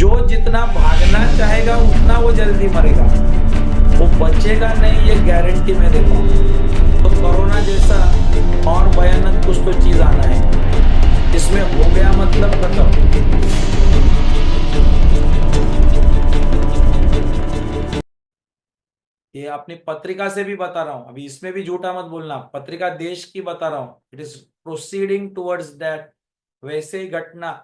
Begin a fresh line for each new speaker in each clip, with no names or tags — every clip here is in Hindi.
जो जितना भागना चाहेगा उतना वो जल्दी मरेगा, वो बचेगा नहीं, ये गारंटी मैं देता हूँ। तो कोरोना जैसा और भयानक कुछ तो चीज आना है, इसमें हो गया मतलब खत्म। ये अपनी पत्रिका से भी बता रहा हूं, अभी इसमें भी झूठा मत बोलना, पत्रिका देश की बता रहा हूं, it is proceeding towards that, वैसे ही घटना।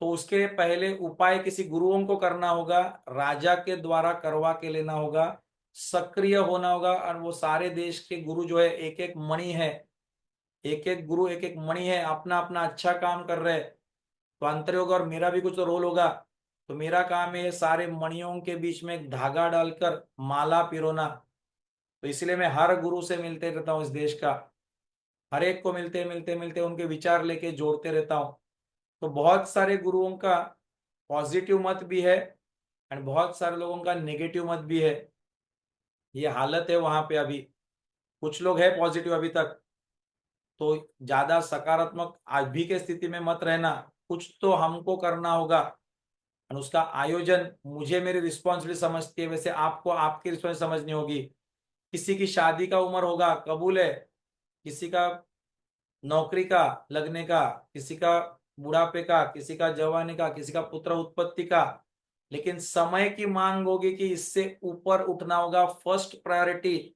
तो उसके पहले उपाय किसी गुरुओं को करना होगा, राजा के द्वारा करवा के लेना होगा, सक्रिय होना होगा। और वो सारे देश के गुरु जो है, एक एक मणि है, एक एक गुरु एक एक मणि है, अपना अपना अच्छा काम कर रहे हैं। तो अंतर्योग और मेरा भी कुछ तो रोल होगा। तो मेरा काम है सारे मणियों के बीच में एक धागा डालकर माला पिरोना। तो इसलिए मैं हर गुरु से मिलते रहता हूँ, इस देश का हर एक को मिलते मिलते मिलते उनके विचार लेके जोड़ते रहता हूँ। तो बहुत सारे गुरुओं का पॉजिटिव मत भी है और बहुत सारे लोगों का नेगेटिव मत भी है। ये हालत है वहां पे अभी। कुछ लोग हैं पॉजिटिव अभी तक, तो ज्यादा सकारात्मक आज भी के स्थिति में मत रहना। कुछ तो हमको करना होगा और उसका आयोजन मुझे मेरी रिस्पॉन्सिबिलिटी समझती है, वैसे आपको आपकी रिस्पॉन्सिबिलिटी समझनी होगी। किसी की शादी का उम्र होगा, कबूल है, किसी का नौकरी का लगने का, किसी का बुढ़ापे का, किसी का जवानी का, किसी का पुत्र उत्पत्ति का, लेकिन समय की मांग होगी कि इससे ऊपर उठना होगा। फर्स्ट प्रायोरिटी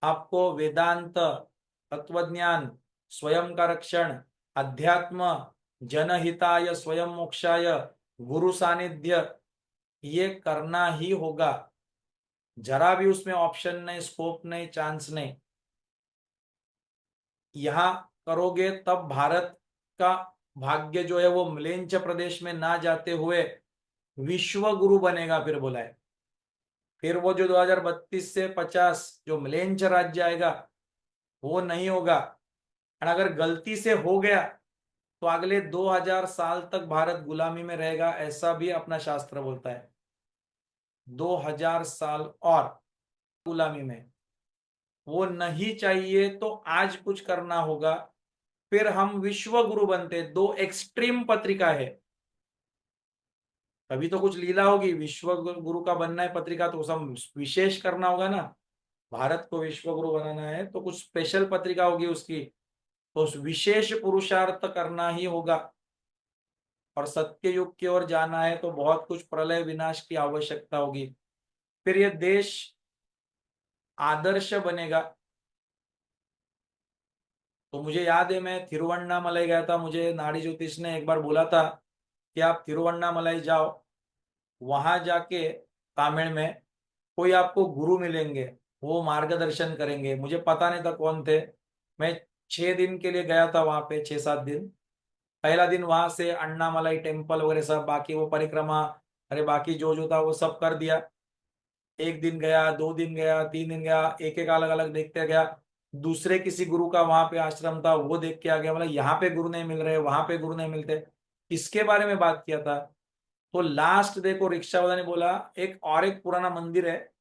आपको वेदांत, तत्वज्ञान, स्वयं का रक्षण, अध्यात्म, जनहिताय स्वयं मोक्षाय, गुरु सानिध्य, ये करना ही होगा। जरा भी उसमें ऑप्शन नहीं, स्कोप नहीं, चांस नहीं। यहां करोगे तब भारत का भाग्य जो है वो म्लेंच प्रदेश में ना जाते हुए विश्व गुरु बनेगा। फिर बोला है, फिर वो जो 2032 से 50 जो म्लेंच राज्य आएगा वो नहीं होगा। और अगर गलती से हो गया तो अगले 2000 साल तक भारत गुलामी में रहेगा, ऐसा भी अपना शास्त्र बोलता है। 2000 साल और गुलामी में, वो नहीं चाहिए। तो आज कुछ करना होगा, फिर हम विश्व गुरु बनते। दो एक्सट्रीम पत्रिका है, तभी तो कुछ लीला होगी। विश्व गुरु का बनना है पत्रिका, तो सब विशेष करना होगा ना। भारत को विश्व गुरु बनाना है तो कुछ स्पेशल पत्रिका होगी उसकी, तो उस विशेष पुरुषार्थ करना ही होगा। और सत्य युग की ओर जाना है तो बहुत कुछ प्रलय विनाश की आवश्यकता होगी। फिर ये देश आदर्श बनेगा। तो मुझे याद है, मैं तिरुवन्नामलाई गया था, मुझे नाड़ी ज्योतिष ने एक बार बोला था कि आप तिरुवन्नामलाई जाओ, वहां जाके तमिल में कोई आपको गुरु मिलेंगे, वो मार्गदर्शन करेंगे। मुझे पता नहीं था कौन थे। मैं 6 दिन के लिए गया था वहां पे, 6-7 दिन। पहला दिन वहां से अन्नामलाई टेम्पल वगैरह सब, बाकी वो परिक्रमा, अरे बाकी जो जो था वो सब कर दिया। एक दिन गया, 2 दिन गया, 3 दिन गया, एक एक अलग अलग देखते गया। दूसरे किसी गुरु का वहां पे आश्रम था, वो देख के आ गया। मतलब यहाँ पे गुरु नहीं मिल रहे, वहां पे गुरु नहीं मिलते, इसके बारे में बात किया था। तो लास्ट देखो, रिक्शा वाला ने बोला एक और एक पुराना मंदिर है,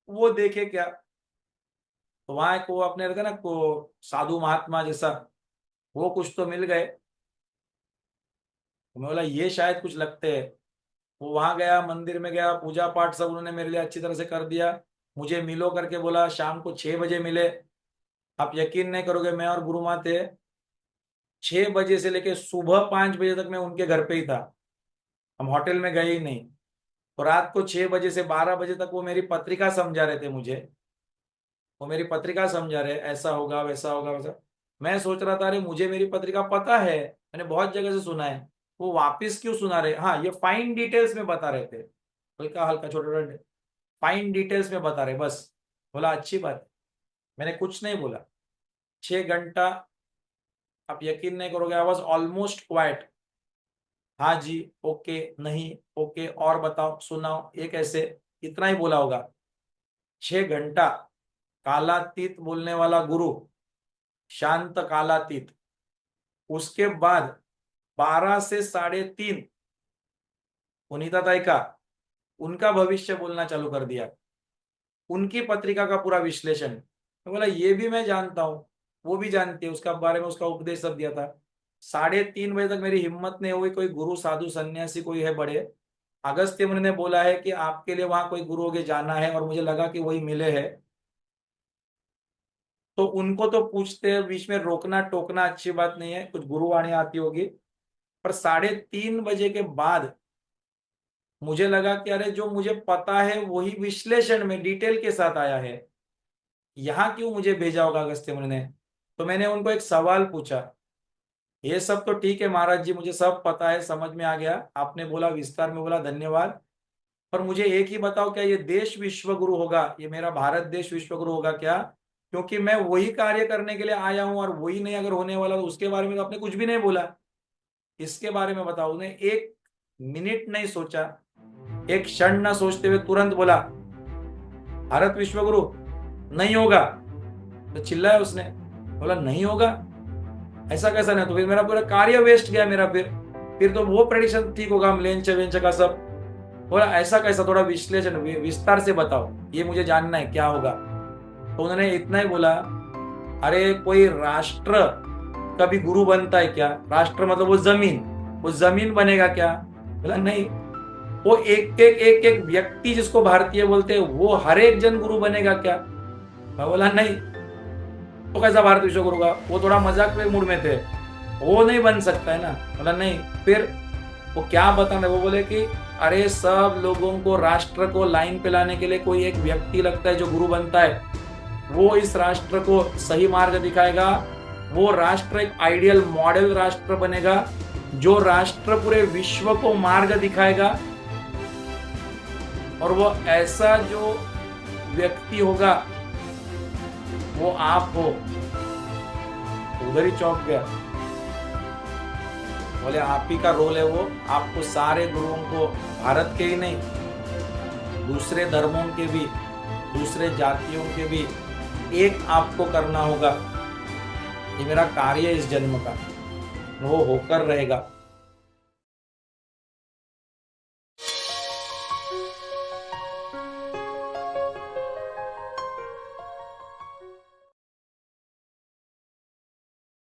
वो देखे क्या। तो वहां एक वो अपने रहते ना को साधु महात्मा जैसा, वो कुछ तो मिल गए। तो मैं बोला ये शायद कुछ लगते हैं। वो वहां गया, मंदिर में गया, पूजा पाठ सब उन्होंने मेरे लिए अच्छी तरह से कर दिया। मुझे मिलो करके बोला, शाम को 6 बजे मिले। आप यकीन नहीं करोगे, मैं और गुरुमा थे, 6 बजे से लेके सुबह 5 बजे तक मैं उनके घर पे ही था। हम होटल में गए ही नहीं। तो रात को 6 बजे से 12 बजे तक वो मेरी पत्रिका समझा रहे थे मुझे। वो मेरी पत्रिका समझा रहे, ऐसा होगा वैसा होगा वैसा। मैं सोच रहा था अरे मुझे मेरी पत्रिका पता है, मैंने बहुत जगह से सुना है, वो वापस क्यों सुना रहे। हाँ, ये फाइन डिटेल्स में बता रहे थे, हल्का हल्का छोटे छोटे फाइन डिटेल्स में बता रहे बस। बोला अच्छी बात है, मैंने कुछ नहीं बोला। 6 घंटा, आप यकीन नहीं करोगे, आई वॉज ऑलमोस्ट क्वाइट। हाँ जी, ओके, नहीं, ओके, और बताओ, सुनाओ, ये कैसे, इतना ही बोला होगा। 6 घंटा कालातीत बोलने वाला गुरु, शांत कालातीत। उसके बाद 12 से 3:30 पुनीता ताई का, उनका भविष्य बोलना चालू कर दिया, उनकी पत्रिका का पूरा विश्लेषण। मैं बोला ये भी मैं जानता हूँ, वो भी जानती है, उसका बारे में उसका उपदेश सब दिया था। 3:30 बजे तक मेरी हिम्मत नहीं हुई, कोई गुरु साधु सन्यासी कोई है बड़े, अगस्त्य मुनि ने बोला है कि आपके लिए वहां कोई गुरु के जाना है, और मुझे लगा कि वही मिले हैं, तो उनको तो पूछते हैं, बीच में रोकना टोकना अच्छी बात नहीं है, कुछ गुरुवाणी आती होगी। पर 3:30 बजे के बाद मुझे लगा कि अरे जो मुझे पता है वही विश्लेषण में डिटेल के साथ आया है, यहाँ क्यों मुझे भेजा होगा अगस्त्य मुनि ने। तो मैंने उनको एक सवाल पूछा, ये सब तो ठीक है महाराज जी, मुझे सब पता है, समझ में आ गया, आपने बोला विस्तार में बोला, धन्यवाद। पर मुझे एक ही बताओ, क्या ये देश विश्व गुरु होगा, ये मेरा भारत देश विश्व गुरु होगा क्या? क्योंकि मैं वही कार्य करने के लिए आया हूं, और वही नहीं अगर होने वाला तो उसके बारे में तो आपने कुछ भी नहीं बोला। इसके बारे में बताओ। उसने 1 मिनट नहीं सोचा, एक क्षण ना सोचते हुए तुरंत बोला, भारत विश्व गुरु नहीं होगा। तो चिल्लाया उसने, बोला नहीं होगा, ऐसा कैसा नहीं? तो फिर मेरा पूरा कार्य वेस्ट गया मेरा। फिर तो वो प्रेडिक्शन ठीक होगा, लेंच वेंच का सब। बोला ऐसा कैसा, थोड़ा विश्लेषण विस्तार से बताओ, ये मुझे जानना है क्या होगा। तो उन्होंने इतना ही बोला, अरे कोई राष्ट्र कभी गुरु बनता है क्या? राष्ट्र मतलब वो जमीन बनेगा क्या? बोला नहीं, वो एक व्यक्ति जिसको भारतीय बोलते हैं वो हर एक जन गुरु बनेगा क्या? मैं बोला नहीं। तो कैसा भारत विश्व गुरु का? वो थोड़ा मजाक के मूड में थे, वो नहीं बन सकता है ना। बोला नहीं। फिर वो क्या बताना, वो बोले कि अरे सब लोगों को, राष्ट्र को लाइन पे लाने के लिए कोई एक व्यक्ति लगता है जो गुरु बनता है, वो इस राष्ट्र को सही मार्ग दिखाएगा। वो राष्ट्र एक आइडियल मॉडल राष्ट्र बनेगा, जो राष्ट्र पूरे विश्व को मार्ग दिखाएगा। और वो ऐसा जो व्यक्ति होगा वो आप हो। उधर ही चौंक गया, बोले आप ही का रोल है वो, आपको सारे गुरुओं को, भारत के ही नहीं, दूसरे धर्मों के भी, दूसरे जातियों के भी एक आपको करना होगा। ये मेरा कार्य है इस जन्म का, वो होकर रहेगा।